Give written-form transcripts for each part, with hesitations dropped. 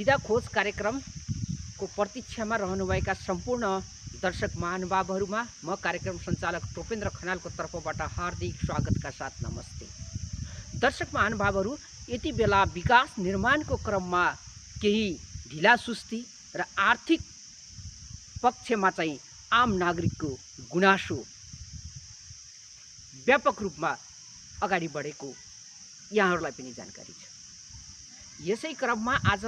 सीधा खोज कार्यक्रमको प्रतीक्षामा रहनुभएका सम्पूर्ण दर्शक महानुभावहरूमा म कार्यक्रम सञ्चालक टोपेन्द्र खनालको तर्फबाट हार्दिक स्वागतका साथ नमस्ते। दर्शक महानुभावहरू, यति बेला विकास निर्माणको क्रममा केही ढिलासुस्ती र आर्थिक पक्षमा चाहिँ आम नागरिकको गुनासो व्यापक रूपमा अगाडि बढेको यहाँहरूलाई पनि जानकारी छ। यसै क्रममा आज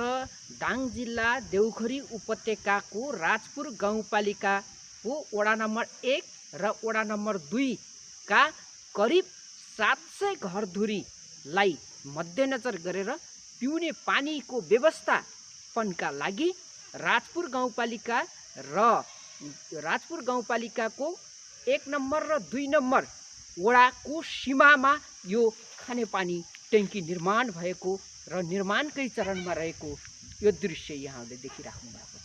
दाङ जिल्ला देउखरी उपत्यकाको राजपुर गाउँपालिकाको वडा नम्बर 1 र वडा नम्बर 2 का करिब 700 घरधुरीलाई मध्यनजर गरेर पिउने पानीको व्यवस्थापनका लागि राजपुर गाउँपालिकाको 1 नम्बर र 2 नम्बर वडाको सीमामा यो खानेपानी ट्याङ्की निर्माण भएको र निर्माणकै चरणमा रहेको यो दृश्य यहाँले देखिराख्नु भएको छ।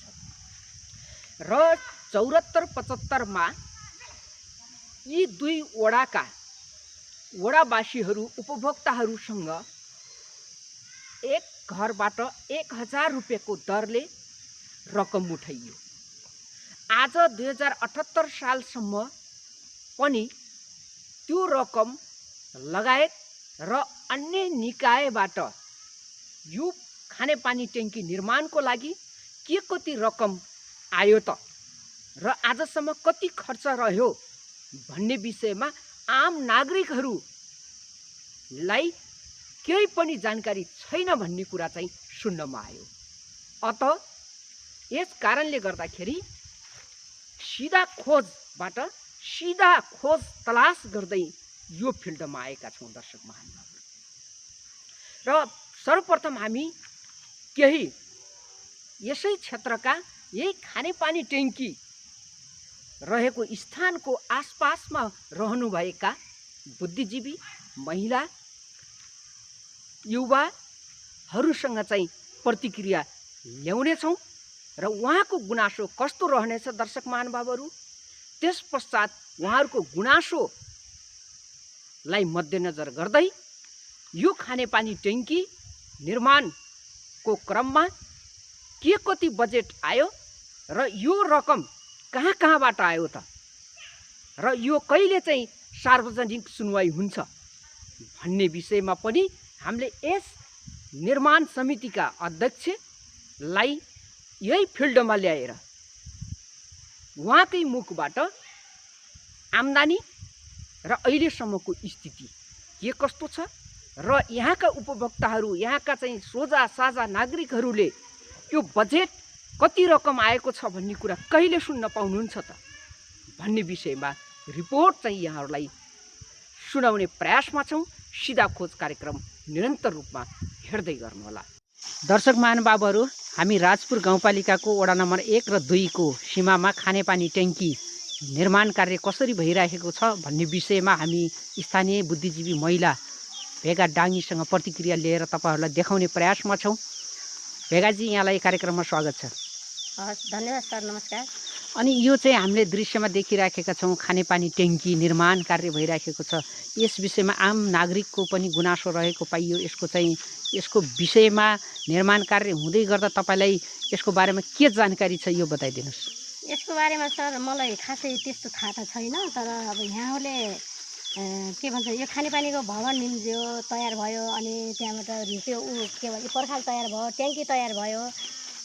र 74-75 मा यी दुई वडाका वडावासीहरू उपभोक्ताहरूसँग एक घरबाट 1000 रुपियाँको दरले रकम उठाइयो। आज 2078 सालसम्म पनि त्यो रकम लगायत र अन्य निकायबाट यो खानेपानी ट्याङ्की निर्माणको लागि के कति रकम आयो त र आजसम्म कति खर्च रह्यो भन्ने विषयमा आम नागरिकहरूलाई केही पनि जानकारी छैन भन्ने कुरा चाहिँ सुन्नमा आयो। अत यस कारणले गर्दाखेरि सीधा खोज तलास गर्दै यो फिल्डमा आएका छौँ दर्शक महानुभावहरू। र सर्वप्रथम हामी केही यसै क्षेत्रका यही खानेपानी ट्याङ्की रहेको स्थानको आसपासमा रहनुभएका बुद्धिजीवी, महिला, युवाहरूसँग चाहिँ प्रतिक्रिया ल्याउनेछौँ र उहाँको गुनासो कस्तो रहनेछ दर्शक महानुभावहरू। त्यस पश्चात उहाँहरूको गुनासोलाई मध्यनजर गर्दै यो खानेपानी ट्याङ्की निर्माणको क्रममा के कति बजेट आयो र यो रकम कहाँबाट आयो त र यो कहिले चाहिँ सार्वजनिक सुनवाई हुन्छ भन्ने विषयमा पनि हामीले यस निर्माण समितिका अध्यक्षलाई यही फिल्डमा ल्याएर उहाँकै मुखबाट आम्दानी र अहिलेसम्मको स्थिति के कस्तो छ र यहाँका उपभोक्ताहरू, यहाँका चाहिँ सोझा साझा नागरिकहरूले यो बजेट कति रकम आएको छ भन्ने कुरा कहिले सुन्न पाउनुहुन्छ त भन्ने विषयमा रिपोर्ट चाहिँ यहाँहरूलाई सुनाउने प्रयासमा छौँ। सीधा खोज कार्यक्रम निरन्तर रूपमा हेर्दै गर्नुहोला। दर्शक महानुभावहरू, हामी राजपुर गाउँपालिकाको वडा नम्बर 1 र 2 को सीमामा खानेपानी ट्याङ्की निर्माण कार्य कसरी भइरहेको छ भन्ने विषयमा हामी स्थानीय बुद्धिजीवी महिला भेगा डाङ्गीसँग प्रतिक्रिया लिएर तपाईँहरूलाई देखाउने प्रयासमा छौँ। भेगाजी, यहाँलाई कार्यक्रममा स्वागत छ। धन्यवाद सर, नमस्कार। अनि यो चाहिँ हामीले दृश्यमा देखिराखेका छौँ, खानेपानी ट्याङ्की निर्माण कार्य भइराखेको छ। यस विषयमा आम नागरिकको पनि गुनासो रहेको पाइयो। यसको विषयमा निर्माण कार्य हुँदै गर्दा तपाईँलाई यसको बारेमा के जानकारी छ यो बताइदिनुहोस्। यसको बारेमा सर मलाई खासै त्यस्तो थाहा त छैन, तर अब यहाँहरूले के भन्छ, यो खानेपानीको भवन निम्जियो, तयार भयो, अनि त्यहाँबाट त्यो के भन्छ पर्खाल तयार भयो, ट्याङ्की तयार भयो।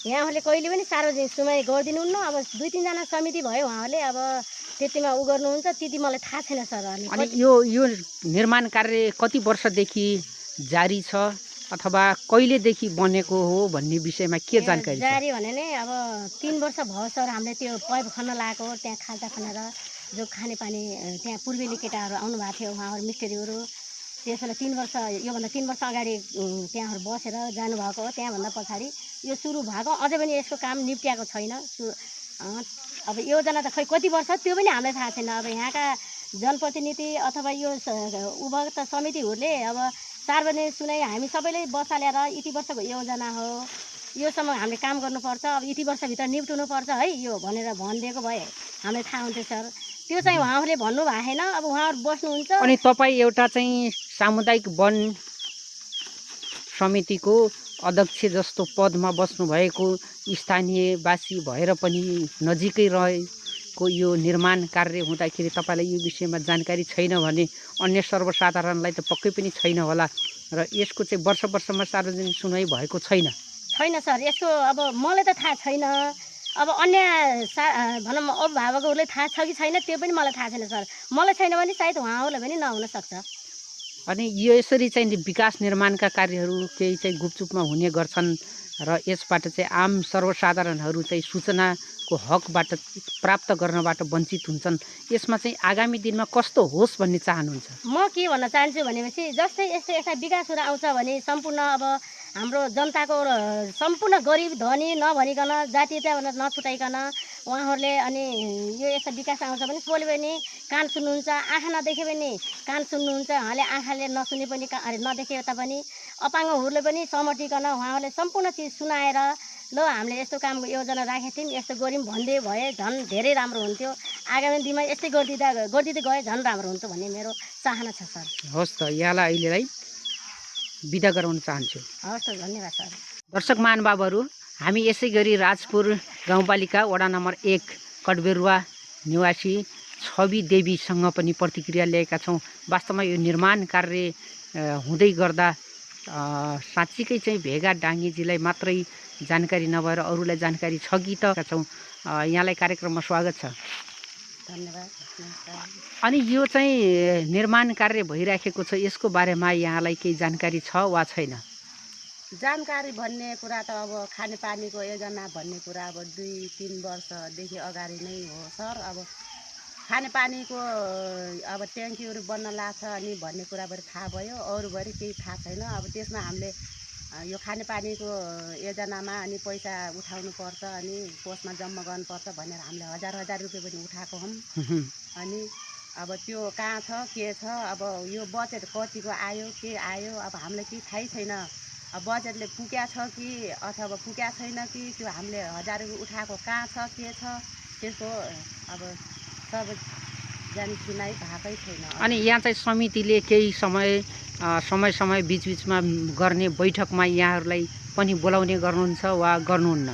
यहाँहरूले कहिले पनि सार्वजनिक सुनवाई गरिदिनुहुन्न। अब 2-3 जना समिति भयो, उहाँहरूले अब त्यतिमा उ गर्नुहुन्छ, त्यति मलाई थाहा छैन सर। अनि यो निर्माण कार्य कति वर्षदेखि जारी छ अथवा कहिलेदेखि बनेको हो भन्ने विषयमा के जानकारी छ? जारी भने नै अब 3 वर्ष भयो सर। हामीले त्यो पाइप खन्न लगाएको, त्यहाँ खाल्टा खनेर जो खानेपानी त्यहाँ पूर्वेली केटाहरू आउनुभएको थियो, उहाँहरू मिस्त्रीहरू। त्यसबेला 3 वर्ष, योभन्दा 3 वर्ष अगाडि त्यहाँहरू बसेर जानुभएको हो। त्यहाँभन्दा पछाडि यो सुरु भएको, अझै पनि यसको काम निप्ट्याएको छैन। अब योजना त खै कति वर्ष त्यो पनि हामीलाई थाहा छैन। अब यहाँका जनप्रतिनिधि अथवा यो उपभोक्ता समितिहरूले अब सार्वजनिक सुनाइ हामी सबैले बसालेर यति वर्षको योजना हो, योसम्म हामीले काम गर्नुपर्छ, अब यति वर्षभित्र निप्टुनुपर्छ है यो भनेर भनिदिएको भए हामीलाई थाहा हुन्थ्यो सर। त्यो चाहिँ उहाँहरूले भन्नु भएको छैन। अब उहाँहरू बस्नुहुन्छ। अनि तपाईँ एउटा चाहिँ सामुदायिक वन समितिको अध्यक्ष जस्तो पदमा बस्नुभएको स्थानीयवासी भएर पनि नजिकै रहेको यो निर्माण कार्य हुँदाखेरि तपाईँलाई यो विषयमा जानकारी छैन भने अन्य सर्वसाधारणलाई त पक्कै पनि छैन होला र यसको चाहिँ वर्षमा सार्वजनिक सुनवाई भएको छैन। छैन सर, यसको अब मलाई त थाहा छैन। अब अन्य भनौँ अभिभावकहरूलाई थाहा छ कि छैन त्यो पनि मलाई थाहा छैन सर। मलाई छैन भने सायद उहाँहरूलाई पनि नहुन सक्छ। अनि यो यसरी चाहिँ विकास निर्माणका कार्यहरू केही चाहिँ गुपचुपमा हुने गर्छन् र यसबाट चाहिँ आम सर्वसाधारणहरू चाहिँ सूचनाको हकबाट प्राप्त गर्नबाट वञ्चित हुन्छन्। यसमा चाहिँ आगामी दिनमा कस्तो होस् भन्ने चाहनुहुन्छ? म के भन्न चाहन्छु भनेपछि जस्तै यस्ता विकासहरू आउँछ भने सम्पूर्ण अब हाम्रो जनताको सम्पूर्ण गरिब धनी नभनिकन जातीयता नछुटाइकन उहाँहरूले अनि यो यस्ता विकास आउँछ भने बोल्यो भने कान सुन्नुहुन्छ, आँखा नदेखे पनि कान सुन्नुहुन्छ, उहाँले आँखाले नसुने पनि नदेखे तापनि अपाङ्गहरूले पनि समटिकन उहाँहरूले सम्पूर्ण चिज सुनाएर ल हामीले यस्तो कामको योजना राखेको थियौँ, यस्तो गऱ्यौँ भन्दै भए झन् धेरै राम्रो हुन्थ्यो। आगामी दिनमा यस्तै गरिदिँदै गए झन् राम्रो हुन्थ्यो भन्ने मेरो चाहना छ सर। हस् त, यहाँलाई अहिलेलाई बिदा गराउन चाहन्छु। हस् त, धन्यवाद सर। दर्शक महानुभावहरू, हामी यसै गरी राजपुर गाउँपालिका वडा नम्बर 1 कटबेरुवा निवासी छवि देवीसँग पनि प्रतिक्रिया ल्याएका छौँ। वास्तवमा यो निर्माण कार्य हुँदै गर्दा साँच्चीकै चाहिँ भेगा डाङ्गेजीलाई मात्रै जानकारी नभएर अरूलाई जानकारी छ कि त छौँ। यहाँलाई कार्यक्रममा स्वागत छ। धन्यवाद। अनि यो चाहिँ निर्माण कार्य भइराखेको छ, यसको बारेमा यहाँलाई केही जानकारी छ वा छैन? जानकारी भन्ने कुरा त अब खानेपानीको योजना भन्ने कुरा अब 2-3 वर्षदेखि अगाडि नै हो सर। अब खानेपानीको अब ट्याङ्कीहरू बन्न लाग्छ अनि भन्ने कुराभरि थाहा भयो, अरूभरि केही थाहा छैन। अब त्यसमा हामीले यो खानेपानीको योजनामा अनि पैसा उठाउनुपर्छ अनि कोषमा जम्मा गर्नुपर्छ भनेर हामीले हजार रुपियाँ पनि उठाएको हौँ। अनि अब त्यो कहाँ छ के छ, अब यो बजेट कतिको आयो के आयो अब हामीलाई केही थाहै छैन। अब बजेटले पुग्या छ कि अथवा पुग्या छैन कि त्यो हामीले 1000 रुपियाँ उठाएको कहाँ छ के छ त्यसको अब सब जानी सुनाइ भएकै छैन। अनि यहाँ चाहिँ समितिले केही समय बिचबिचमा गर्ने बैठकमा यहाँहरूलाई पनि बोलाउने गर्नुहुन्छ वा गर्नुहुन्न?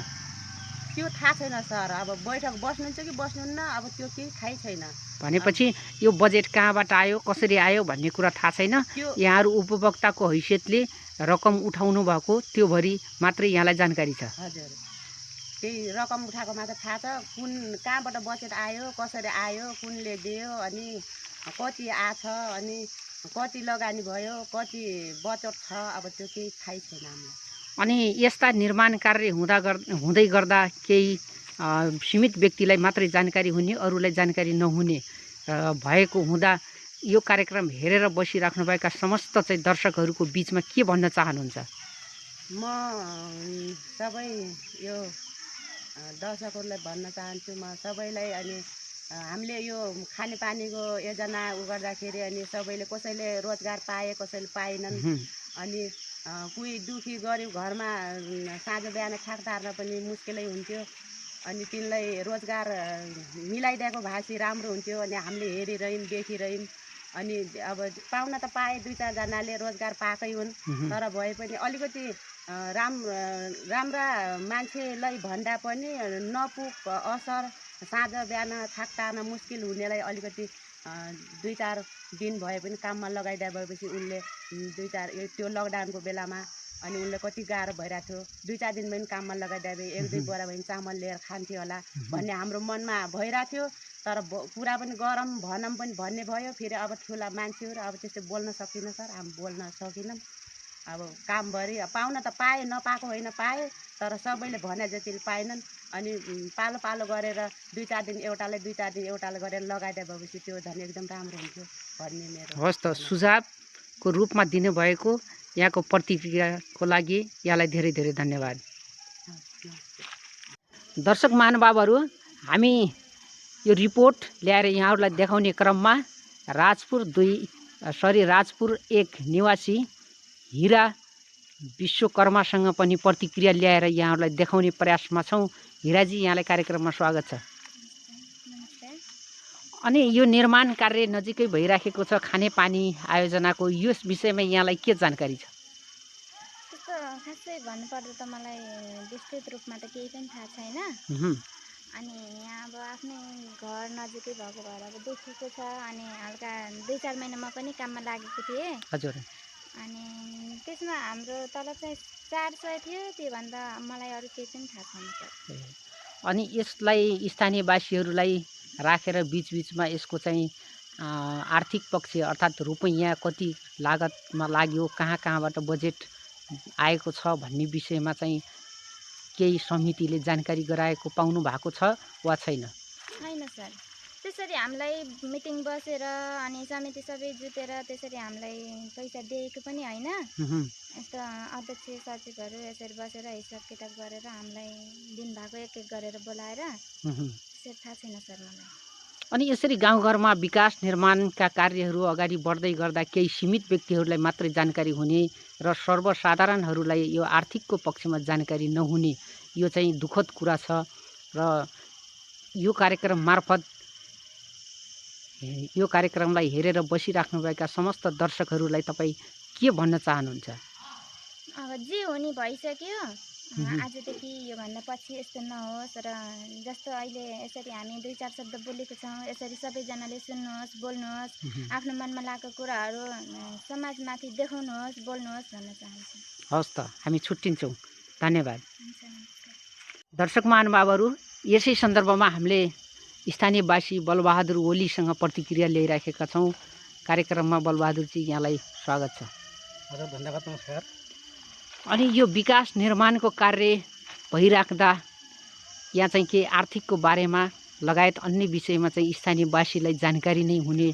त्यो थाहा छैन सर। अब बैठक बस्नुहुन्छ कि बस्नुहुन्न अब त्यो केही थाहै छैन। भनेपछि यो बजेट कहाँबाट आयो कसरी आयो भन्ने कुरा थाहा छैन। यहाँहरू उपभोक्ताको हैसियतले रकम उठाउनु भएको त्योभरि मात्रै यहाँलाई जानकारी छ? हजुर, त्यही रकम उठाएको मात्र थाहा छ। कुन कहाँबाट बजेट आयो कसरी आयो कुनले दियो अनि कति आछ अनि कति लगानी भयो कति बचत छ अब त्यो केही थाहै छैन हामीलाई। अनि यस्ता निर्माण कार्य हुँदै गर्दा केही सीमित व्यक्तिलाई मात्रै जानकारी हुने अरूलाई जानकारी नहुने भएको हुँदा यो कार्यक्रम हेरेर बसिराख्नुभएका समस्त चाहिँ दर्शकहरूको बिचमा के भन्न चाहनुहुन्छ? म सबै यो दर्शकहरूलाई भन्न चाहन्छु, म सबैलाई अनि हामीले यो खानेपानीको योजना गर्दाखेरि अनि सबैले कसैले रोजगार पाए कसैले पाएनन्। अनि कोही दुखी गरिब घरमा साँझ बिहान छाक तार्न पनि मुस्किलै हुन्थ्यो। अनि तिनलाई रोजगार मिलाइदिएको भए राम्रो हुन्थ्यो। अनि हामीले हेरिरह्यौँ देखिरह्यौँ अनि अब पाउन त पाए 2-4 जनाले रोजगार पाएकै हुन्, तर भए पनि अलिकति राम्रा मान्छेलाई भन्दा पनि नपुग असर साँझ बिहान छाक तार्न मुस्किल हुनेलाई अलिकति 2-4 दिन भए पनि काममा लगाइदिए भएपछि उनले 2-4 त्यो लकडाउनको बेलामा अनि उनले कति गाह्रो भइरहेको थियो। 2-4 दिन पनि काममा लगाइदिए भए 1-2 बोरा पनि चामल लिएर खान्थ्यो होला भन्ने हाम्रो मनमा भइरहेको थियो। तर कुरा पनि गरम भनौँ पनि भन्ने भयो। फेरि अब ठुला मान्छेहरू अब त्यस्तो बोल्न सकिनँ सर, हामी बोल्न सकिनौँ। अब कामभरि पाउन त पाए नपाएको होइन पाए, तर सबैले भने जतिले पाएनन्। अनि पालो पालो गरेर 2-4 दिन एउटालाई 2-4 दिन एउटालाई गरेर लगाइदिए भएपछि त्यो झन् एकदम राम्रो हुन्थ्यो भन्ने मेरो। हस् त, सुझावको रूपमा दिनुभएको यहाँको प्रतिक्रियाको लागि यहाँलाई धेरै धेरै धन्यवाद। दर्शक महानुभावहरू, हामी यो रिपोर्ट ल्याएर यहाँहरूलाई देखाउने क्रममा राजपुर 1 निवासी हिरा विश्वकर्मासँग पनि प्रतिक्रिया ल्याएर यहाँहरूलाई देखाउने प्रयासमा छौँ। हिराजी, यहाँलाई कार्यक्रममा स्वागत छ। अनि यो निर्माण कार्य नजिकै भइराखेको छ खानेपानी आयोजनाको, यस विषयमा यहाँलाई के जानकारी छ? खासै भन्नुपर्दा त मलाई विस्तृत रूपमा त केही पनि थाहा छैन। उहुँ, अनि यहाँ अब आफ्नै घर नजिकै भएको भएर अब देखेको छ। अनि हल्का 2-4 महिना म पनि काममा लागेको थिएँ। हजुर। अनि त्यसमा हाम्रो तलब चाहिँ 400 थियो। त्योभन्दा मलाई अरू केही पनि थाहा छैन सर। ए, अनि यसलाई स्थानीयवासीहरूलाई राखेर बिचबिचमा यसको चाहिँ आर्थिक पक्ष अर्थात् रुपैयाँ कति लागतमा लाग्यो, कहाँ कहाँबाट बजेट आएको छ भन्ने विषयमा चाहिँ केही समितिले जानकारी गराएको पाउनु भएको छ वा छैन? छैन सर। त्यसरी हामीलाई मिटिङ बसेर अनि समिति सबै जुटेर त्यसरी हामीलाई पैसा दिएको पनि होइन। उहुँ, यस्तो अध्यक्ष सचिवहरू यसरी बसेर हिसाब किताब गरेर हामीलाई दिनुभएको एक गरेर बोलाएर उहुँ। त्यसरी थाहा छैन सर मलाई। अनि यसरी गाउँघरमा विकास निर्माणका कार्यहरू अगाडि बढ्दै गर्दा केही सीमित व्यक्तिहरूलाई मात्रै जानकारी हुने र सर्वसाधारणहरूलाई यो आर्थिकको पक्षमा जानकारी नहुने यो चाहिँ दुःखद कुरा छ। र यो कार्यक्रम मार्फत यो कार्यक्रमलाई हेरेर बसिराख्नुभएका समस्त दर्शकहरूलाई तपाईँ के भन्न चाहनुहुन्छ? अब जे हुने भइसक्यो। आजदेखि योभन्दा पछि यस्तो नहोस् र जस्तो अहिले यसरी हामी 2-4 शब्द बोलेको छौँ यसरी सबैजनाले सुन्नुहोस्, बोल्नुहोस्, आफ्नो मनमा लागेको कुराहरू समाजमाथि देखाउनुहोस्, बोल्नुहोस् भन्न चाहन्छु। हवस् त, हामी छुट्टिन्छौँ। धन्यवाद। हुन्छ, नमस्कार। दर्शक महानुभावहरू, यसै सन्दर्भमा हामीले स्थानीयवासी बलबहादुर ओलीसँग प्रतिक्रिया ल्याइराखेका छौँ। कार्यक्रममा बलबहादुरजी यहाँलाई स्वागत छ। हजुर, धन्यवाद, नमस्कार। अनि यो विकास निर्माणको कार्य भइराख्दा यहाँ चाहिँ के आर्थिकको बारेमा लगायत अन्य विषयमा चाहिँ स्थानीयवासीलाई जानकारी नै हुने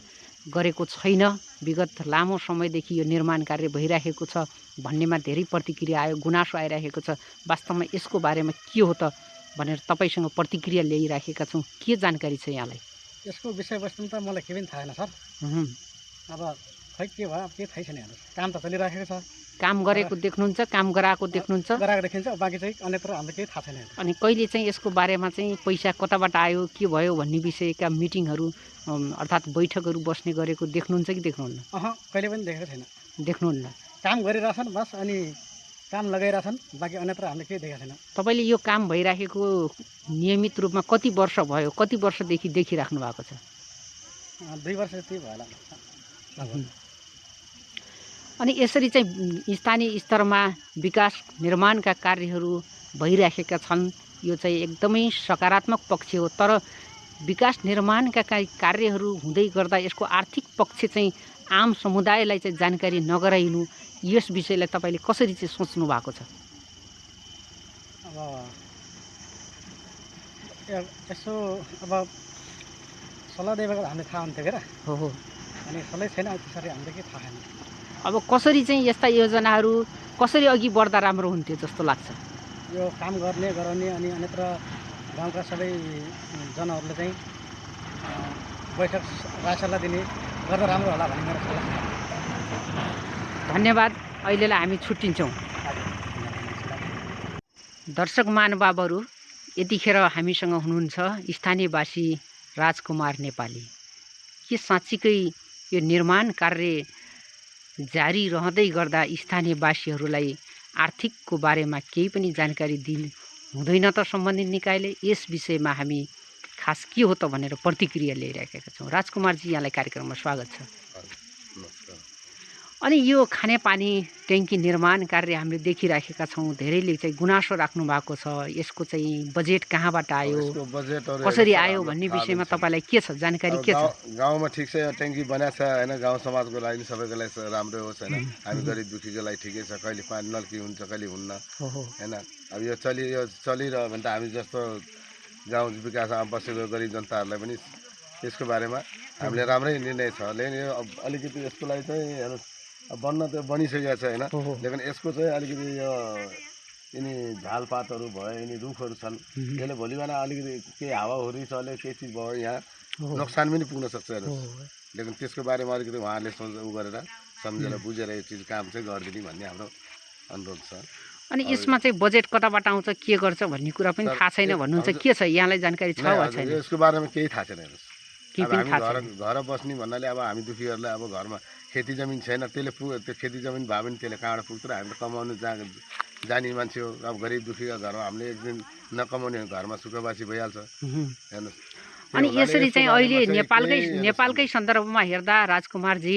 गरेको छैन। विगत लामो समयदेखि यो निर्माण कार्य भइराखेको छ भन्नेमा धेरै प्रतिक्रिया आयो, गुनासो आइराखेको छ। वास्तवमा यसको बारेमा के हो त भनेर तपाईँसँग प्रतिक्रिया ल्याइराखेका छौँ। के जानकारी छ यहाँलाई? यसको विषयवस्तु त मलाई केही पनि थाहा छैन सर। अब खै के भयो, केही थाहै छैन। हेर्नुहोस्, काम त चलिराखेको छ। काम गरेको देख्नुहुन्छ, काम गराएको देख्नुहुन्छ, गराएको देखिन्छ। बाँकी चाहिँ अन्यत्र हामीलाई केही थाहा छैन। अनि कहिले चाहिँ यसको बारेमा चाहिँ पैसा कताबाट आयो, के भयो भन्ने विषयका मिटिङहरू अर्थात् बैठकहरू बस्ने गरेको देख्नुहुन्छ कि देख्नुहुन्न? कहिले पनि देखेको छैन। देख्नुहुन्न। काम गरिरहेछन् बस, अनि काम लगाइरहेछन्। बाँकी अन्यत्र हामीले केही देखेको छैन। तपाईँले यो काम भइराखेको नियमित रूपमा कति वर्ष भयो, कति वर्षदेखि देखिराख्नु भएको छ? 2 वर्ष जति भयो होला। अनि यसरी चाहिँ स्थानीय स्तरमा विकास निर्माणका कार्यहरू भइराखेका छन्। यो चाहिँ एकदमै सकारात्मक पक्ष हो। तर विकास निर्माणका कार्यहरू हुँदै गर्दा यसको आर्थिक पक्ष चाहिँ आम समुदायलाई चाहिँ जानकारी नगराइनु, यस विषयलाई तपाईँले कसरी चाहिँ सोच्नु भएको छ? अब यसो अब सल्लाह दिएको हामीले थाहा हुन्थ्यो क्या। हो। अनि सल्लाह छैन, त्यसरी हामीले केही थाहा छैन। अब कसरी चाहिँ यस्ता योजनाहरू कसरी अघि बढ्दा राम्रो हुन्थ्यो जस्तो लाग्छ? यो काम गर्ने गराउने अनि अन्यत्र गाउँका सबै जनहरूले चाहिँ बैठक राय सल्लाह दिने गर्दा राम्रो होला भन्ने मेरो सल्लाह छ। धन्यवाद। अहिलेलाई हामी छुट्टिन्छौँ। दर्शक महानुभावहरू, यतिखेर हामीसँग हुनुहुन्छ स्थानीयवासी राजकुमार नेपाली। के साँच्चीकै यो निर्माण कार्य जारी रहँदै गर्दा स्थानीयवासीहरूलाई आर्थिकको बारेमा केही पनि जानकारी दिनु हुँदैन त सम्बन्धित निकायले? यस विषयमा हामी खास के हो त भनेर प्रतिक्रिया ल्याइरहेका छौँ। राजकुमारजी, यहाँलाई कार्यक्रममा स्वागत छ। अनि यो खानेपानी ट्याङ्की निर्माण कार्य हामीले देखिराखेका छौँ। धेरैले चाहिँ गुनासो राख्नु भएको छ। यसको चाहिँ बजेट कहाँबाट आयो, कसरी आयो भन्ने विषयमा तपाईँलाई के छ, जानकारी के छ? गाउँमा ठिक छ, ट्याङ्की बनाएको छ होइन। गाउँ समाजको लागि सबैको लागि राम्रो होस् होइन। हामी गरिब दुःखीको लागि ठिकै छ। कहिले पानी नल्की हुन्छ, कहिले हुन्न होइन। अब यो चलिरह्यो भने त हामी जस्तो गाउँ विकासमा बसेको गरिब जनताहरूलाई पनि यसको बारेमा हामीले राम्रै निर्णय छ। लेकिन यो अलिकति यसको लागि चाहिँ हेर्नुहोस्, बन्न त बनिसकेको छ होइन। लेकिन यसको चाहिँ अलिकति यो यिनी झालपातहरू भयो, यिनी रुखहरू छन्, यसले भोलि बिहान अलिकति केही हावाहुरी चल्यो, केही चिज भयो, यहाँ नोक्सान पनि पुग्न सक्छ हेर्नुहोस्। लेकिन त्यसको बारेमा अलिकति उहाँहरूले गरेर सम्झेर बुझेर यो चिज काम चाहिँ गरिदिने भन्ने हाम्रो अनुरोध छ। अनि यसमा चाहिँ बजेट कताबाट आउँछ, के गर्छ भन्ने कुरा पनि थाहा छैन भन्नुहुन्छ। के छ, यहाँलाई जानकारी छ वा छैन? यसको बारेमा केही थाहा छैन हेर्नुहोस्। केही पनि थाहा छैन। घर बस्ने भन्नाले अब हामी दुखीहरूलाई अब घरमा खेती जमिन छैन, त्यसले त्यो खेती जमिन भयो भने त्यसले कहाँबाट पुग्छ र हामीले कमाउनु जाने मान्छे हो। अब गरिब दुखीका घरमा हामीले एक दिन नकमाउने घरमा सुखवासी भइहाल्छ हेर्नुहोस्। अनि यसरी चाहिँ अहिले नेपालकै सन्दर्भमा हेर्दा राजकुमारजी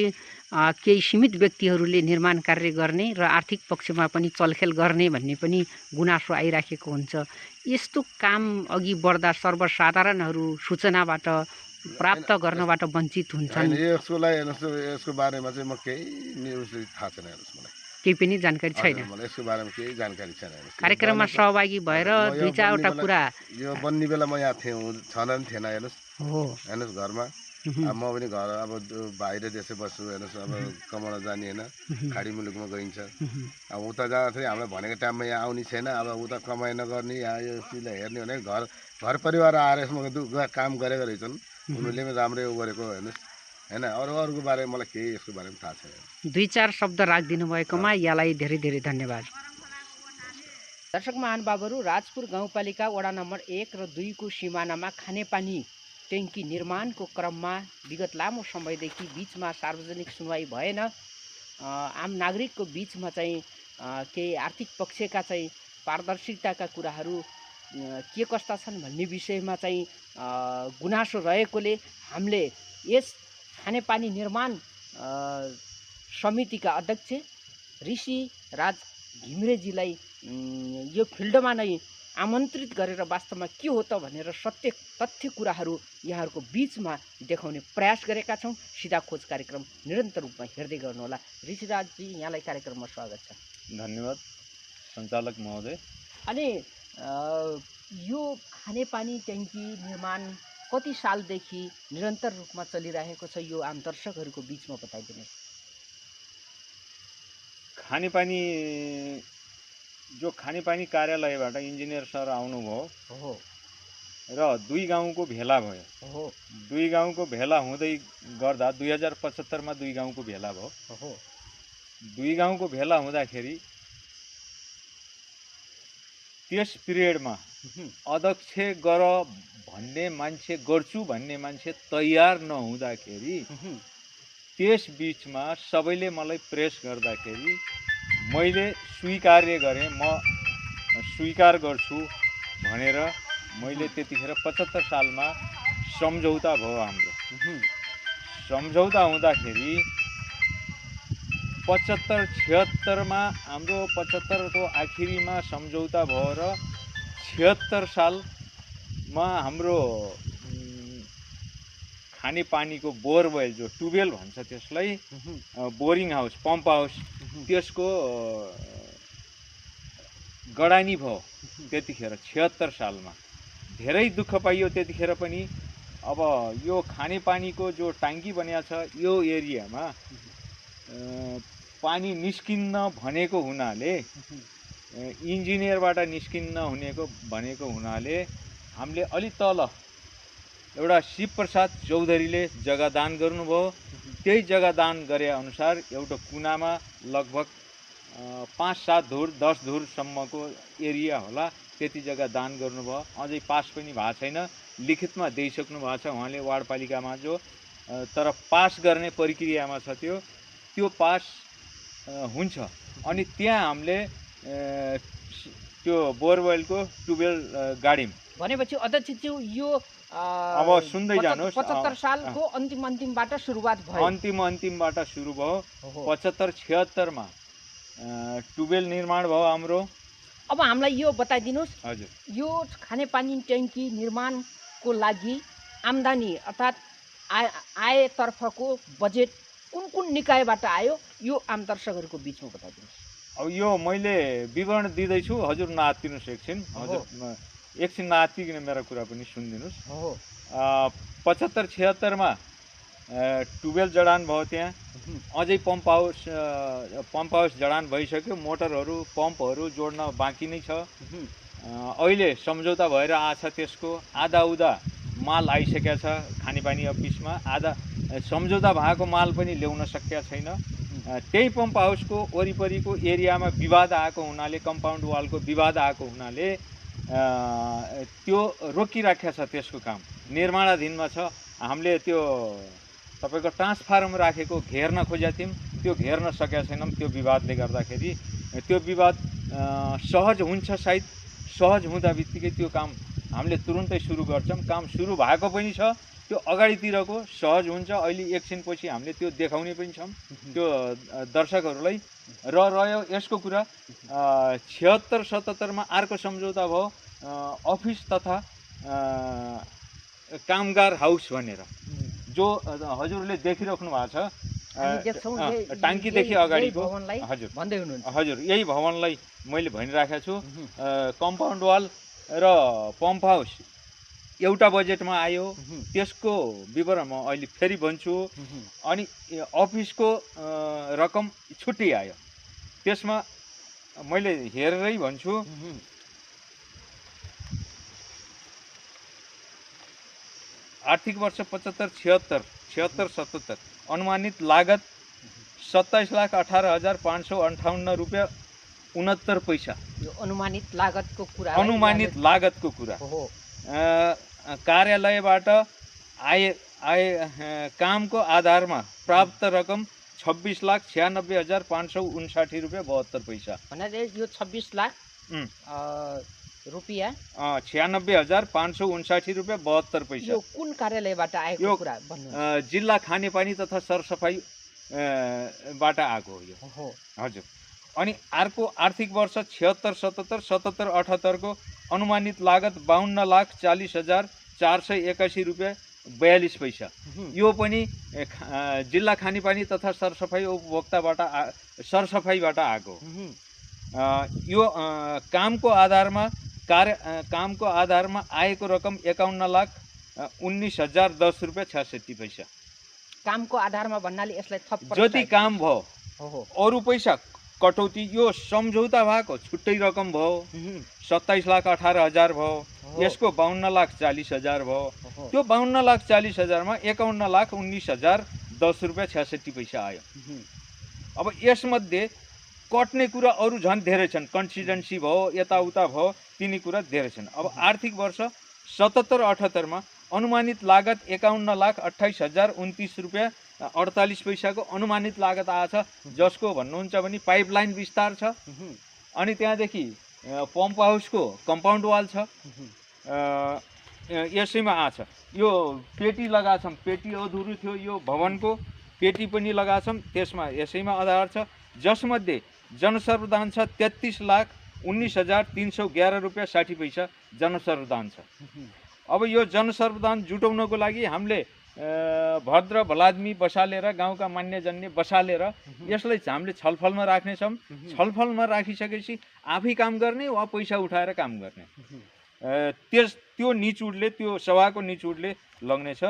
केही सीमित व्यक्तिहरूले निर्माण कार्य गर्ने र आर्थिक पक्षमा पनि चलखेल गर्ने भन्ने पनि गुनासो आइराखेको हुन्छ। यस्तो काम अघि बढ्दा सर्वसाधारणहरू सूचनाबाट प्राप्त गर्नबाट वञ्चित हुन्छन्। यसको बारेमा चाहिँ म केही न्युज थाहा छैन हेर्नुहोस्, मलाई केही पनि जानकारी छैन। मलाई यसको बारेमा केही जानकारी छैन। कार्यक्रममा सहभागी भएर दुई चारवटा कुरा यो बन्ने बेला म यहाँ छन नि थिएन हेर्नुहोस्। हो हेर्नुहोस् घरमा अब म पनि घर अब बाहिर देशै बस्छु हेर्नुहोस्। अब कमाउन जाने होइन, खाडी मुलुकमा गइन्छ। अब उता जाँदाखेरि हामीलाई भनेको टाइममा यहाँ आउने छैन। अब उता कमाइ नगर्ने यहाँ यो चिजलाई हेर्ने भने घर परिवार आएर यसमा काम गरेको रहेछन्। उनीहरूले पनि राम्रै गरेको हेर्नुहोस् होइन। अरूको बारेमा मलाई केही यसको बारेमा थाहा छैन। दुई चार शब्द राखिदिनु भएकोमा यहाँलाई धेरै धेरै धन्यवाद। दर्शक महानुभावहरू, राजपुर गाउँपालिका वडा नम्बर 1 र 2 को सिमानामा खानेपानी ट्याङ्की निर्माणको क्रममा विगत लामो समयदेखि बिचमा सार्वजनिक सुनवाई भएन। आम नागरिकको बिचमा चाहिँ केही आर्थिक पक्षका चाहिँ पारदर्शिताका कुराहरू के कस्ता छन् भन्ने विषयमा चाहिँ गुनासो रहेकोले हामीले यस खानेपानी निर्माण समितिका अध्यक्ष ऋषि राज घिमिरेजीलाई यो फिल्डमा नै आमन्त्रित गरेर वास्तवमा के हो त भनेर सत्य तथ्य कुराहरू यहाँहरूको बिचमा देखाउने प्रयास गरेका छौँ। सिधा खोज कार्यक्रम निरन्तर रूपमा हेर्दै गर्नुहोला। ऋषिराजजी, यहाँलाई कार्यक्रममा स्वागत छ। धन्यवाद सञ्चालक महोदय। अनि यो खानेपानी ट्याङ्की निर्माण कति सालदेखि निरन्तर रूपमा चलिरहेको छ, यो आम दर्शकहरूको बिचमा बताइदिनुहोस्। खानेपानी कार्यालयबाट इन्जिनियर सर आउनुभयो हो र 2 गाउँको भेला भयो। हो 2 गाउँको भेला हुँदै गर्दा 2075 मा 2 गाउँको भेला भयो। हो 2 गाउँको भेला हुँदाखेरि त्यस पिरियडमा अध्यक्ष गर भन्ने मान्छे, गर्छु भन्ने मान्छे तयार नहुँदाखेरि त्यस बिचमा सबैले मलाई प्रेस गर्दाखेरि मैले स्वीकार्य गरेँ। म स्वीकार गर्छु भनेर मैले त्यतिखेर 75 सालमा सम्झौता भयो हाम्रो। सम्झौता हुँदाखेरि 75-76 मा हाम्रो 75 को आखिरीमा सम्झौता भयो र 76 सालमा हाम्रो खानेपानीको बोरवेल, जो ट्युबवेल भन्छ त्यसलाई, बोरिङ हाउस, पम्प हाउस, त्यसको गडानी भयो त्यतिखेर 76 सालमा। धेरै दुःख पाइयो त्यतिखेर पनि। अब यो खानेपानीको जो टाङ्की बनिया छ यो एरियामा पानी निस्किन्न भनेको हुनाले, इन्जिनियरबाट निस्किन्न भनेको हुनाले हामीले अलि तल एउटा शिव प्रसाद चौधरीले जग्गा दान गर्नुभयो। त्यही जग्गा दान गरे अनुसार एउटा कुनामा लगभग 5-7 धुर 10 धुरसम्मको एरिया होला, त्यति जग्गा दान गर्नुभयो। अझै पास पनि भएको छैन, लिखितमा दिइसक्नु भएको छ उहाँले वार्डपालिकामा जो, तर पास गर्ने प्रक्रियामा छ। त्यो पास हुन्छ। अनि त्यहाँ हामीले त्यो बोरवेलको ट्युबवेल गाड्यौँ। भनेपछि अध्यक्षज्यू यो अब सुन्दै जानुहोस्। 75 सालको अन्तिमबाट सुरुवात भयो। अन्तिमबाट सुरु भयो। 75-76 मा ट्युबवेल निर्माण भयो हाम्रो। अब हामीलाई यो बताइदिनुहोस्, हजुर, यो खानेपानी ट्याङ्की निर्माणको लागि आम्दानी अर्थात् आयतर्फको बजेट कुन कुन निकायबाट आयो, यो आम दर्शकहरूको बिचमा बताइदिनुहोस्। अब यो मैले विवरण दिँदैछु, हजुर नआत्तिनुहोस् एकछिन। हजुर एकछिन नआत्तिकन मेरो कुरा पनि सुनिदिनुहोस्। 75-76 मा ट्युबवेल जडान भयो। त्यहाँ अझै पम्प हाउस जडान भइसक्यो। मोटरहरू, पम्पहरू जोड्न बाँकी नै छ। अहिले सम्झौता भएर आछ। त्यसको आधा उधा माल आइसकेको छ खानेपानी अफिसमा। आधा सम्झौता भएको माल पनि ल्याउन सकेका छैन। त्यही पम्प हाउसको वरिपरिको एरियामा विवाद आएको हुनाले, कम्पाउन्ड वालको विवाद आएको हुनाले त्यो रोकिराखेको छ। त्यसको काम निर्माणाधीनमा छ। हामीले त्यो तपाईँको ट्रान्सफार्मर राखेको घेर्न खोजेका थियौँ, त्यो घेर्न सकेका छैनौँ। त्यो विवादले गर्दाखेरि त्यो विवाद सहज हुन्छ सायद। सहज हुँदा बित्तिकै त्यो काम हामीले तुरुन्तै सुरु गर्छौँ। काम सुरु भएको पनि छ, त्यो अगाडितिरको सहज हुन्छ। अहिले एकछिनपछि हामीले त्यो देखाउने पनि छौँ त्यो दर्शकहरूलाई। र रह्यो यसको कुरा 76-77 मा अर्को सम्झौता भयो अफिस तथा कामगार हाउस भनेर, जो हजुरले देखिराख्नु भएको छ टाङ्कीदेखि अगाडिको। हजुर भन्दै हुनुहुन्छ। हजुर, यही भवनलाई मैले भनिराखेको छु। कम्पाउन्ड वाल र पम्प हाउस एउटा बजेटमा आयो, त्यसको विवरण म अहिले फेरि भन्छु। अनि अफिसको रकम छुट्टै आयो, त्यसमा मैले हेरेरै भन्छु। आर्थिक वर्ष 75-76 अनुमानित लागत 27,18,558 रुपियाँ 69 पैसा। यो अनुमानित लागतको कुरा, अनुमानित लागतको कुरा हो। कार्यालयबाट कामको आधारमा प्राप्त रकम 26,96,559 रुपियाँ 72 पैसा। भने यो 26 लाख रुपियाँ 96,559 रुपियाँ 72 पैसा। यो कुन कार्यालयबाट आएको कुरा भन्नु? जिल्ला खानेपानी तथा सरसफाई बाट आएको हो यो। हजुर। अनि अर्को आर्थिक वर्ष 76-77 को अनुमानित लागत 52,40,481 रुपियाँ 42 पैसा। यो पनि जिल्ला खानेपानी तथा सरसफाई उपभोक्ताबाट सरसफाईबाट आएको। यो कामको आधारमा आएको रकम 51,19,010 रुपियाँ 66 पैसा। कामको आधारमा भन्नाले यसलाई थप जति काम भयो अरू पैसा कटौती, यो सम्झौता भएको छुट्टै रकम भयो। 27,18,000 भयो, यसको 52,40,000 भयो। त्यो 52,40,000 मा 51,19,010 रुपियाँ 66 पैसा आयो। अब यसमध्ये कट्ने कुरा अरू झन् धेरै छन्, कन्सिडेन्सी भयो, यताउता भयो, तिनी कुरा धेरै छन्। अब आर्थिक वर्ष 77-78 मा अनुमानित लागत 51,28,029 रुपियाँ 48 पैसाको अनुमानित लागत आएछ, जसको भन्नुहुन्छ भने पाइपलाइन विस्तार छ, अनि त्यहाँदेखि पम्प हाउसको कम्पाउन्ड वाल छ, यसैमा आछ। यो पेटी लगाछौँ, पेटी अधुरो थियो, यो भवनको पेटी पनि लगाछौँ, त्यसमा यसैमा आधार छ, जसमध्ये जनसर्वदान छ 33,19,311 रुपियाँ 60 पैसा जनसर्वदान छ। अब यो जनसर्वदान जुटाउनको लागि हामीले भद्र भलादमी बसालेर, गाउँका मान्यजन्य बसालेर यसलाई हामीले छलफलमा राख्नेछौँ। छलफलमा राखिसकेपछि आफै काम गर्ने वा पैसा उठाएर काम गर्ने, त्यो निचुडले, त्यो सभाको निचुडले लग्नेछ।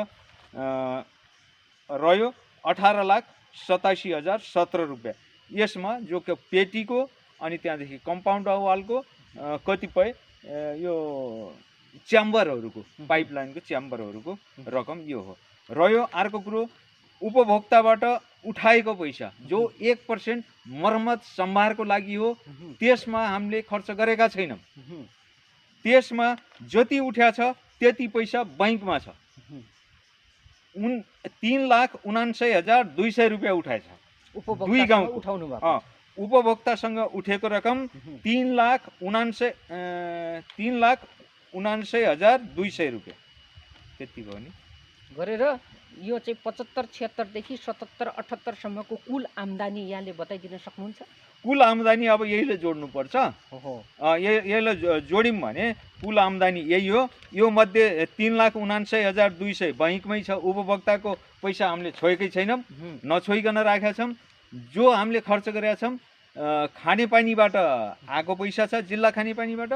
रह्यो 18,87,017 रुपियाँ। यसमा जो पेटीको अनि त्यहाँदेखि कम्पाउन्ड वालको कतिपय यो च्याम्बरहरूको, पाइपलाइनको च्याम्बरहरूको रकम यो हो। रह्यो अर्को कुरो उपभोक्ताबाट उठाएको पैसा, जो 1% मर्मत सम्भारको लागि हो, त्यसमा हामीले खर्च गरेका छैनौँ। त्यसमा जति उठ्या छ त्यति पैसा बैंकमा छ। 3,79,200 रुपियाँ उठाएछ। दुई गाउँको उठाउनु भएको उपभोक्तासँग उठेको रकम 3,79,200 रुपियाँ त्यति भयो नि गरेर। यो चाहिँ 75-76 देखि 77-78 सम्मको कुल आम्दानी यहाँले बताइदिन सक्नुहुन्छ? कुल आम्दानी अब यहीले जोड्नुपर्छ। यहीलाई जोड्यौँ भने कुल आम्दानी यही हो। यो मध्ये 3,79,200 बैंकमै छ। उपभोक्ताको पैसा हामीले छोएकै छैनौँ, नछोइकन राखेका छौँ। जो हामीले खर्च गरेका छौँ खानेपानीबाट आएको पैसा छ, जिल्ला खानेपानीबाट,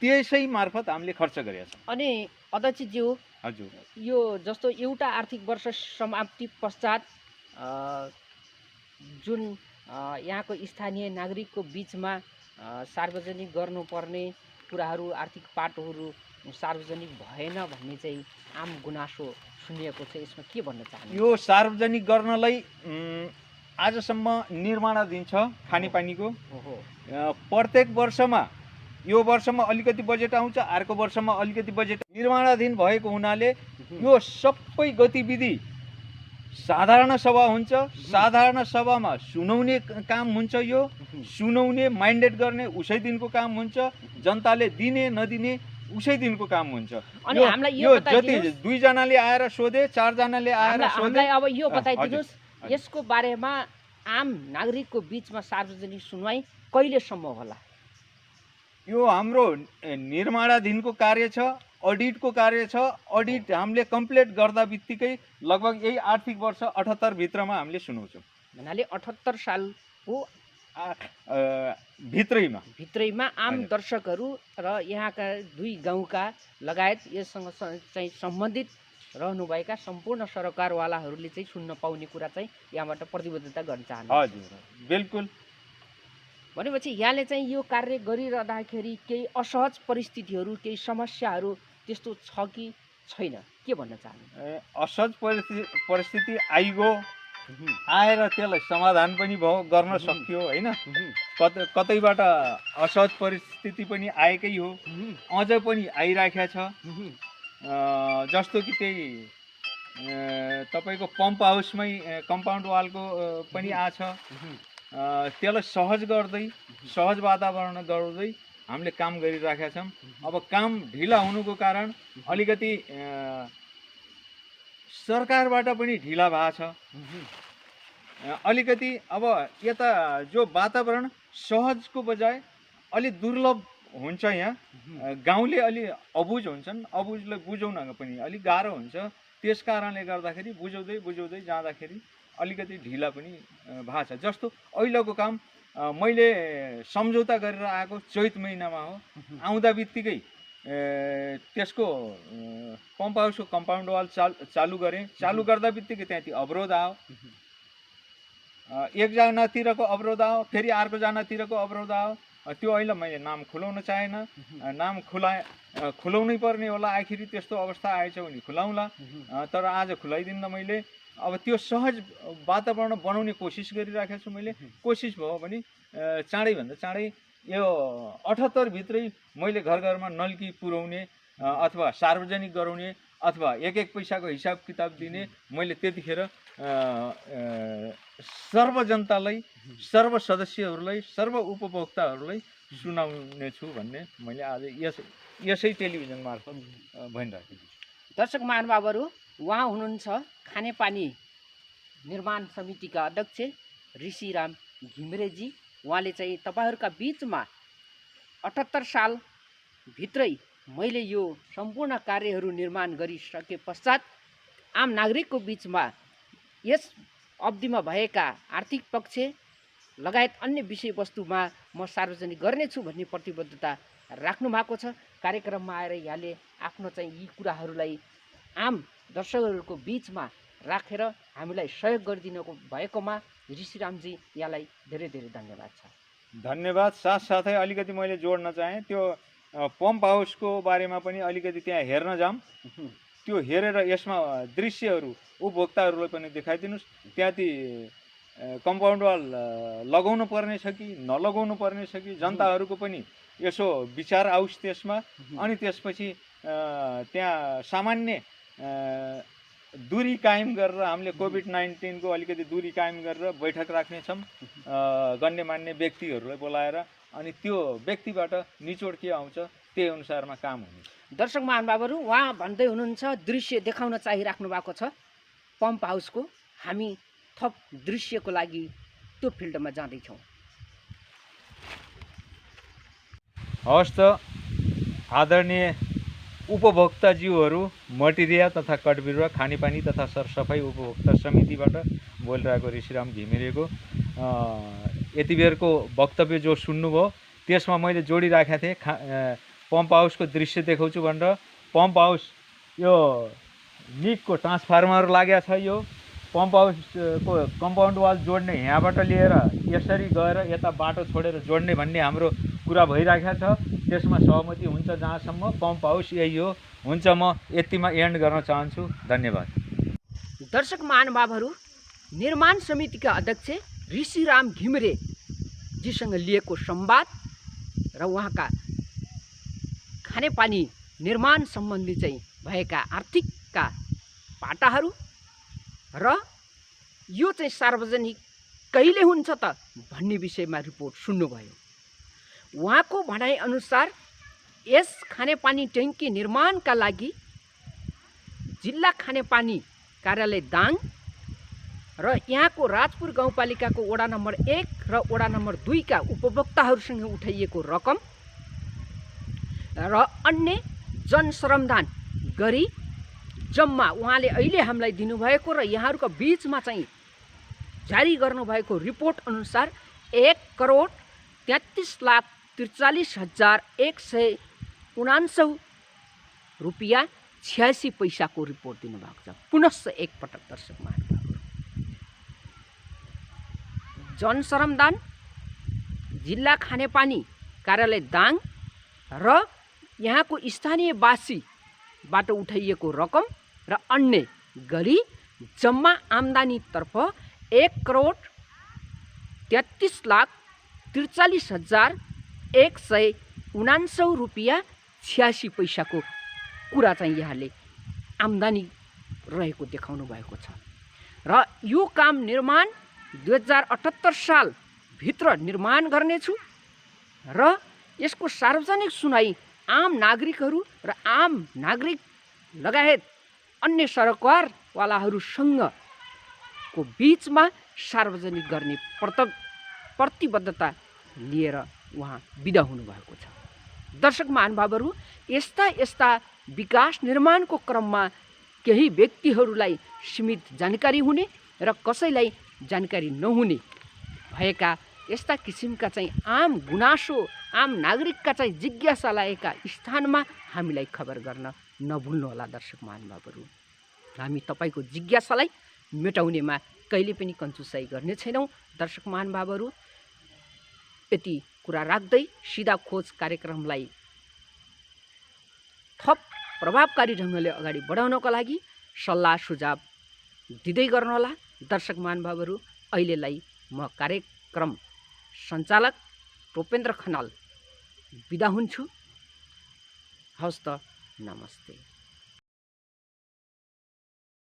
त्यसै मार्फत हामीले खर्च गरेका छौँ। अनि अध्यक्षज्यू, हजुर, यो जस्तो एउटा आर्थिक वर्ष समाप्ति पश्चात जुन यहाँको स्थानीय नागरिकको बिचमा सार्वजनिक गर्नुपर्ने कुराहरू, आर्थिक पाटोहरू सार्वजनिक भएन भन्ने चाहिँ आम गुनासो सुनिएको छ, यसमा के भन्न चाहनुहुन्छ? यो सार्वजनिक गर्नलाई आजसम्म निर्माणाधीन छ खानेपानीको। प्रत्येक वर्षमा, यो वर्षमा अलिकति बजेट आउँछ, अर्को वर्षमा अलिकति बजेट, निर्माणाधीन भएको हुनाले यो सबै गतिविधि साधारण सभा हुन्छ, साधारण सभामा सुनाउने काम हुन्छ, यो सुनाउने माइन्डेड गर्ने उसै दिनको काम हुन्छ, जनताले दिने नदिने उसै दिनको काम हुन्छ। अनि यो- हामीलाई यो यो जति बताइदिनुहोस्, 2 जनाले आएर सोधे 4 जनाले आएर सोधे हामीलाई अब यो बताइदिनुहोस्, हजुर। यसको बारेमा आम नागरिकको बिचमा सार्वजनिक सुनवाई कहिलेसम्म होला? यो हाम्रो निर्माणाधीनको कार्य छ, अडिटको कार्य छ। अडिट हामीले कम्प्लिट गर्दा बित्तिकै लगभग यही आर्थिक वर्ष 78 भित्रमा हामीले सुनाउँछौँ। भन्नाले 78 सालको भित्रैमा भित्रैमा आम हजुर। दर्शकहरू र यहाँका 2 गाउँका लगायत यससँग चाहिँ सम्बन्धित रहनुभएका सम्पूर्ण सरकारवालाहरूले चाहिँ सुन्न पाउने कुरा चाहिँ यहाँबाट प्रतिबद्धता गर्न चाहनुहुन्छ। हजुर बिल्कुल। भनेपछि यहाँले चाहिँ यो कार्य गरिरहँदाखेरि केही असहज परिस्थितिहरू, केही समस्याहरू त्यस्तो छ कि छैन, के भन्न चाहनुहुन्छ? असहज परिस्थिति आइगयो, आएर त्यसलाई समाधान पनि भयो, गर्न सकियो होइन। कतैबाट असहज परिस्थिति पनि आएकै हो, अझ पनि आइराखेको छ। जस्तो कि त्यही तपाईँको पम्प हाउसमै कम्पाउन्ड वालको पनि आछ। त्यसलाई सहज गर्दै, सहज वातावरण गराउँदै हामीले काम गरिराखेका छौँ। अब काम ढिला हुनुको कारण अलिकति सरकारबाट पनि ढिला भएको छ। अलिकति अब यता जो वातावरण सहजको बजाय अलि दुर्लभ हुन्छ, यहाँ गाउँले अलि अबुझ हुन्छन्, अबुझलाई बुझाउन पनि अलिक गाह्रो हुन्छ। त्यस कारणले गर्दाखेरि बुझाउँदै जाँदाखेरि अलिकति ढिला पनि भएको छ। जस्तो अहिलेको काम मैले सम्झौता गरेर आएको चैत महिनामा हो, आउँदा बित्तिकै त्यसको पम्प हाउसको कम्पाउन्ड वाल चालु गरेँ। चालु गर्दा बित्तिकै त्यहाँ अवरोध आयो, एकजनातिरको अवरोध आयो, फेरि अर्कोजनातिरको अवरोध आयो। त्यो अहिले मैले नाम खुलाउन चाहेन, नाम खुलाउनै पर्ने होला। आखिरी त्यस्तो अवस्था आएछ भने खुलाउँला, तर आज खुलाइदिन्न मैले। अब त्यो सहज वातावरण बनाउने कोसिस गरिराखेको छु मैले। कोसिस भयो भने चाँडैभन्दा चाँडै यो 78 भित्रै मैले घर घरमा नल्की पुर्याउने अथवा सार्वजनिक गराउने अथवा एक पैसाको हिसाब किताब दिने मैले त्यतिखेर सर्व जनतालाई, सर्व सदस्यहरूलाई, सर्व उपभोक्ताहरूलाई सुनाउने छु भन्ने मैले आज यसै टेलिभिजन मार्फत भनिरहेको छु। दर्शक महानुभावहरू, उहाँ हुनुहुन्छ खानेपानी निर्माण समितिका अध्यक्ष ऋषिराम घिमिरेजी। उहाँले चाहिँ तपाईँहरूका बिचमा 78 साल भित्रै मैले यो सम्पूर्ण कार्यहरू निर्माण गरिसके पश्चात आम नागरिकको बिचमा यस अवधिमा भएका आर्थिक पक्ष लगायत अन्य विषयवस्तुमा म सार्वजनिक गर्नेछु भन्ने प्रतिबद्धता राख्नु भएको छ। कार्यक्रममा आएर यहाँले आफ्नो चाहिँ यी कुराहरूलाई आम दर्शकहरूको बिचमा राखेर हामीलाई सहयोग गरिदिनु भएकोमा ऋषिरामजी यहाँलाई धेरै धेरै धन्यवाद छ। धन्यवाद। साथसाथै अलिकति मैले जोड्न चाहेँ, त्यो पम्प हाउसको बारेमा पनि अलिकति त्यहाँ हेर्न जाऊँ। त्यो हेरेर यसमा दृश्यहरू उपभोक्ताहरूलाई पनि देखाइदिनुहोस्। त्यहाँति कम्पाउन्ड वाल लगाउनु पर्ने छ कि नलगाउनु पर्ने छ कि जनताहरूको पनि यसो विचार आओस् त्यसमा। अनि त्यसपछि त्यहाँ सामान्य दूरी कायम गरेर हामीले कोभिड-19 को अलिकति दूरी कायम गरेर बैठक राख्नेछौँ गण्यमान्य व्यक्तिहरूलाई बोलाएर। अनि त्यो व्यक्तिबाट निचोड के आउँछ त्यही अनुसारमा काम हुने। दर्शक महानुभावहरू, उहाँ भन्दै हुनुहुन्छ दृश्य देखाउन चाहिराख्नु भएको छ पम्प हाउसको। हामी थप दृश्यको लागि त्यो फिल्डमा जाँदैछौँ। हवस् त आदरणीय उपभोक्ताज्यूहरू, मटिरिया तथा कटबिरुवा खानेपानी तथा सरसफाइ उपभोक्ता समितिबाट बोलिरहेको ऋषिराम घिमिरेको यति बेरको वक्तव्य जो सुन्नुभयो त्यसमा मैले जोडिराखेको थिएँ पम्प हाउसको दृश्य देखाउँछु भनेर। पम्प हाउस यो निकको ट्रान्सफर्मर लागेको छ। यो पम्प हाउसको कम्पाउन्ड वाल जोड्ने यहाँबाट लिएर यसरी गएर यता बाटो छोडेर जोड्ने भन्ने हाम्रो कुरा भइरहेको छ। त्यसमा सहमति हुन्छ जहाँसम्म पम्प हाउस यही हो। हुन्छ, म यतिमा एन्ड गर्न चाहन्छु। धन्यवाद। दर्शक महानुभावहरू, निर्माण समितिका अध्यक्ष ऋषिराम घिमिरेजीसँग लिएको संवाद र उहाँका खानेपानी निर्माण सम्बन्धी चाहिँ भएका आर्थिकका पाटाहरू र यो चाहिँ सार्वजनिक कहिले हुन्छ त भन्ने विषयमा रिपोर्ट सुन्नुभयो। उहाँको भनाइअनुसार यस खानेपानी ट्याङ्की निर्माणका लागि जिल्ला खानेपानी कार्यालय दाङ र यहाँको राजपुर गाउँपालिकाको वडा नम्बर 1 र वडा नम्बर 2 का उपभोक्ताहरूसँग उठाइएको रकम र अन्य जनश्रमदान गरी जम्मा उहाँले अहिले हामीलाई दिनुभएको र यहाँहरूका बीचमा चाहिँ जारी गर्नुभएको रिपोर्ट अनुसार 1,33,43,149 रुपियाँ 86 पैसाको रिपोर्ट दिनुभएको छ। पुनश्च एकपटक दर्शक महानुभावहरू, जनश्रमदान जिल्ला खानेपानी कार्यालय दाङ र यहाँको स्थानीयवासीबाट उठाइएको रकम र अन्य गरी जम्मा आम्दानीतर्फ 1,43,43,149 रुपियाँ 86 पैसाको कुरा चाहिँ यहाँले आम्दानी रहेको देखाउनु भएको छ र यो काम निर्माण 2078 सालभित्र निर्माण गर्नेछु र यसको सार्वजनिक सुनाई आम नागरिकहरू र आम नागरिक लगायत अन्य सरकारवालाहरूसँगको बीचमा सार्वजनिक गर्ने प्रतिबद्धता लिएर उहाँ बिदा हुनुभएको छ। दर्शक महानुभावहरू, यस्ता विकास निर्माणको क्रममा केही व्यक्तिहरूलाई सीमित जानकारी हुने र कसैलाई जानकारी नहुने भएका यस्ता किसिमका चाहिँ आम गुनासो आम नागरिकका चाहिँ जिज्ञासा लागेका स्थानमा हामीलाई खबर गर्न नभुल्नुहोला। दर्शक महानुभावहरू, हामी तपाईँको जिज्ञासालाई मेटाउनेमा कहिले पनि कन्जुसाई गर्ने छैनौँ। दर्शक महानुभावहरू, यति कुरा राख्दै सिधा खोज कार्यक्रमलाई थप प्रभावकारी ढङ्गले अगाडि बढाउनको लागि सल्लाह सुझाव दिँदै गर्नुहोला। दर्शक महानुभावहरू, अहिलेलाई म कार्यक्रम सञ्चालक टोपेन्द्र खनाल बिदा हुन्छु। हवस् त, नमस्ते।